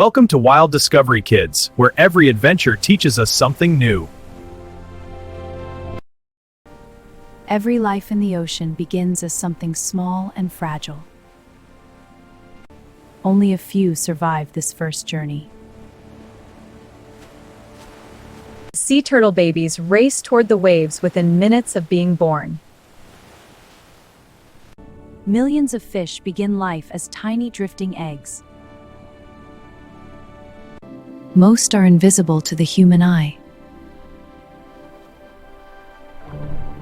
Welcome to Wild Discovery Kids, where every adventure teaches us something new. Every life in the ocean begins as something small and fragile. Only a few survive this first journey. Sea turtle babies race toward the waves within minutes of being born. Millions of fish begin life as tiny drifting eggs. Most are invisible to the human eye.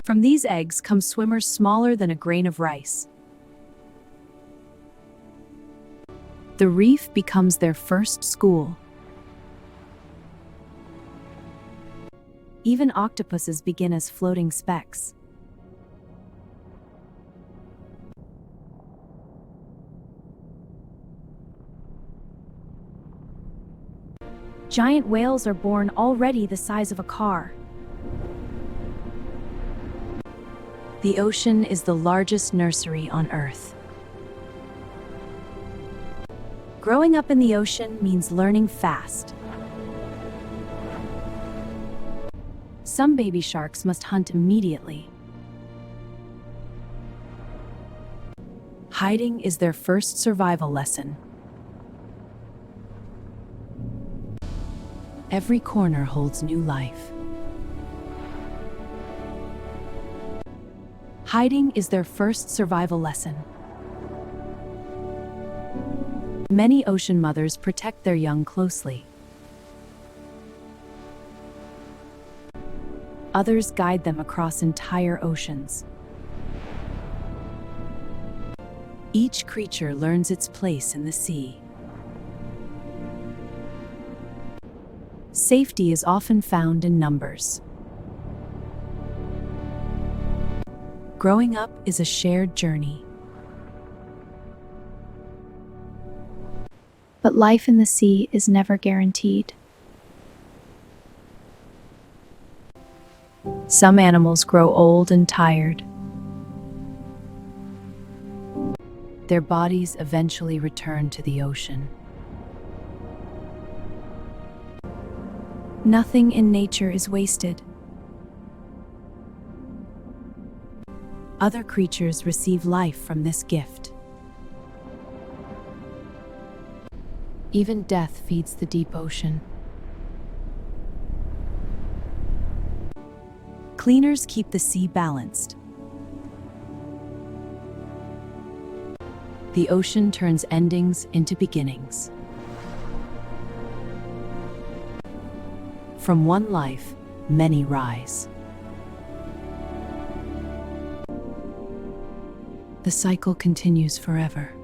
From these eggs come swimmers smaller than a grain of rice. The reef becomes their first school. Even octopuses begin as floating specks. Giant whales are born already the size of a car. The ocean is the largest nursery on Earth. Growing up in the ocean means learning fast. Some baby sharks must hunt immediately. Hiding is their first survival lesson. Every corner holds new life. Hiding is their first survival lesson. Many ocean mothers protect their young closely. Others guide them across entire oceans. Each creature learns its place in the sea. Safety is often found in numbers. Growing up is a shared journey. But life in the sea is never guaranteed. Some animals grow old and tired. Their bodies eventually return to the ocean. Nothing in nature is wasted. Other creatures receive life from this gift. Even death feeds the deep ocean. Cleaners keep the sea balanced. The ocean turns endings into beginnings. From one life, many rise. The cycle continues forever.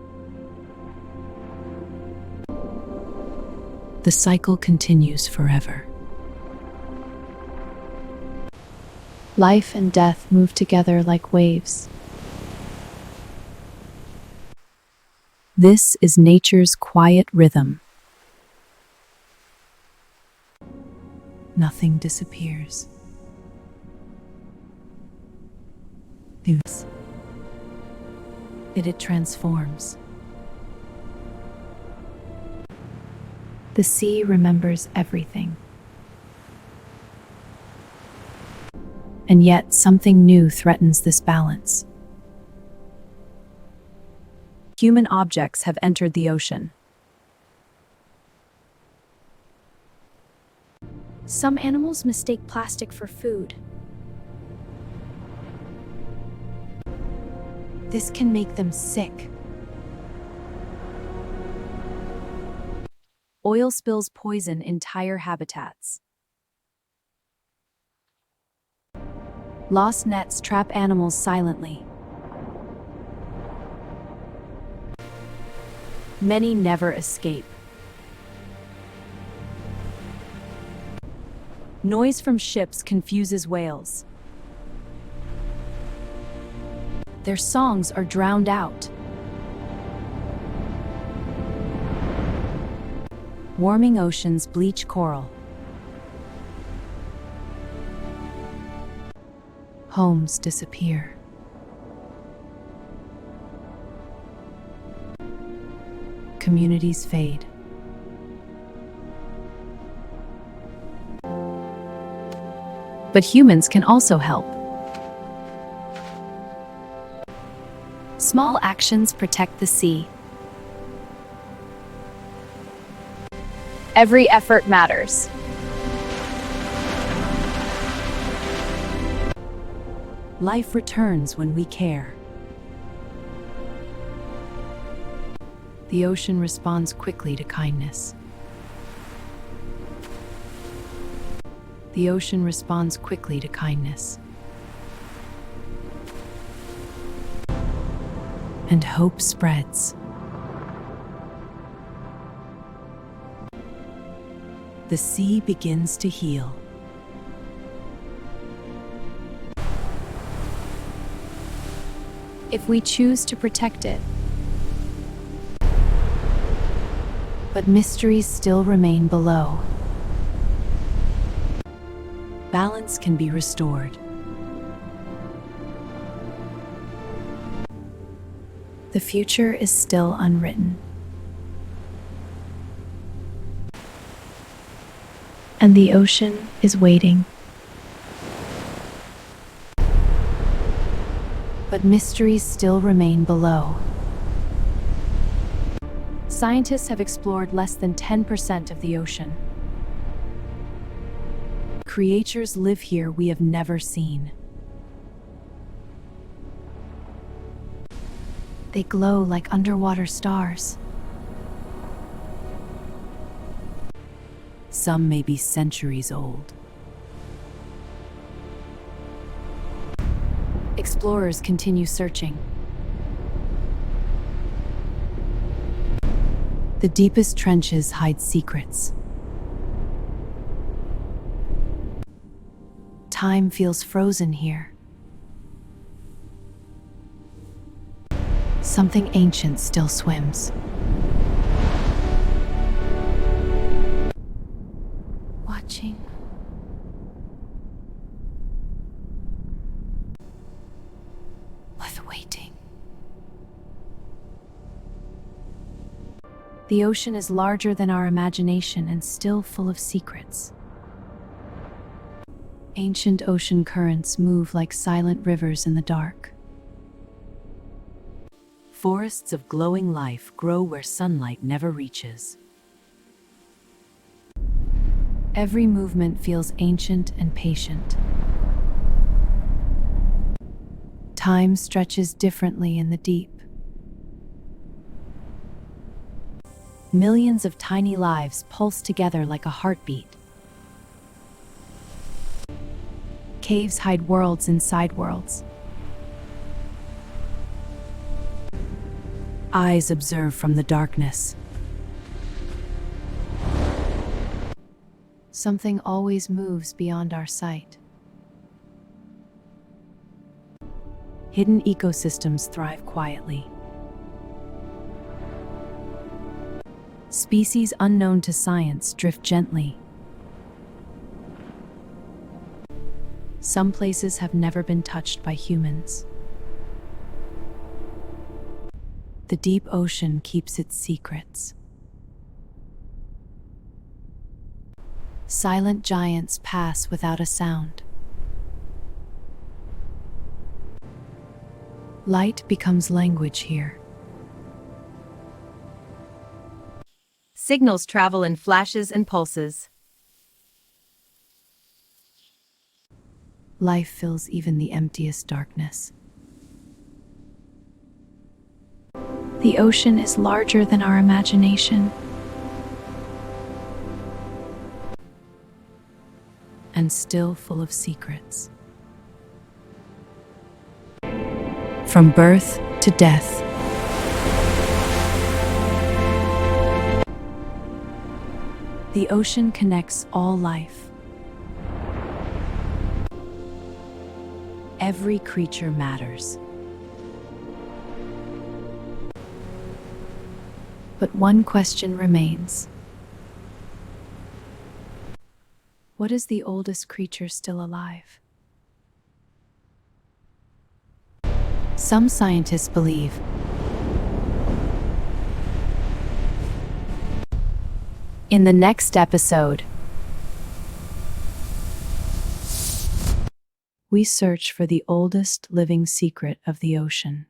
The cycle continues forever. Life and death move together like waves. This is nature's quiet rhythm. Nothing disappears. It transforms. The sea remembers everything. And yet something new threatens this balance. Human objects have entered the ocean. Some animals mistake plastic for food. This can make them sick. Oil spills poison entire habitats. Lost nets trap animals silently. Many never escape. Noise from ships confuses whales. Their songs are drowned out. Warming oceans bleach coral. Homes disappear. Communities fade. but humans can also help. Small actions protect the sea. Every effort matters. Life returns when we care. The ocean responds quickly to kindness. The ocean responds quickly to kindness. And hope spreads. The sea begins to heal. If we choose to protect it. But mysteries still remain below. Balance can be restored. The future is still unwritten. And the ocean is waiting. But mysteries still remain below. Scientists have explored less than 10% of the ocean. Creatures live here we have never seen. They glow like underwater stars. Some may be centuries old. Explorers continue searching. The deepest trenches hide secrets. Time feels frozen here. Something ancient still swims. Watching. With waiting. The ocean is larger than our imagination and still full of secrets. Ancient ocean currents move like silent rivers in the dark. Forests of glowing life grow where sunlight never reaches. Every movement feels ancient and patient. Time stretches differently in the deep. Millions of tiny lives pulse together like a heartbeat. Caves hide worlds inside worlds. Eyes observe from the darkness. Something always moves beyond our sight. Hidden ecosystems thrive quietly. Species unknown to science drift gently. Some places have never been touched by humans. The deep ocean keeps its secrets. Silent giants pass without a sound. Light becomes language here. Signals travel in flashes and pulses. Life fills even the emptiest darkness. The ocean is larger than our imagination. And still full of secrets. From birth to death. The ocean connects all life. Every creature matters. But one question remains. What is the oldest creature still alive? Some scientists believe in the next episode. we search for the oldest living secret of the ocean.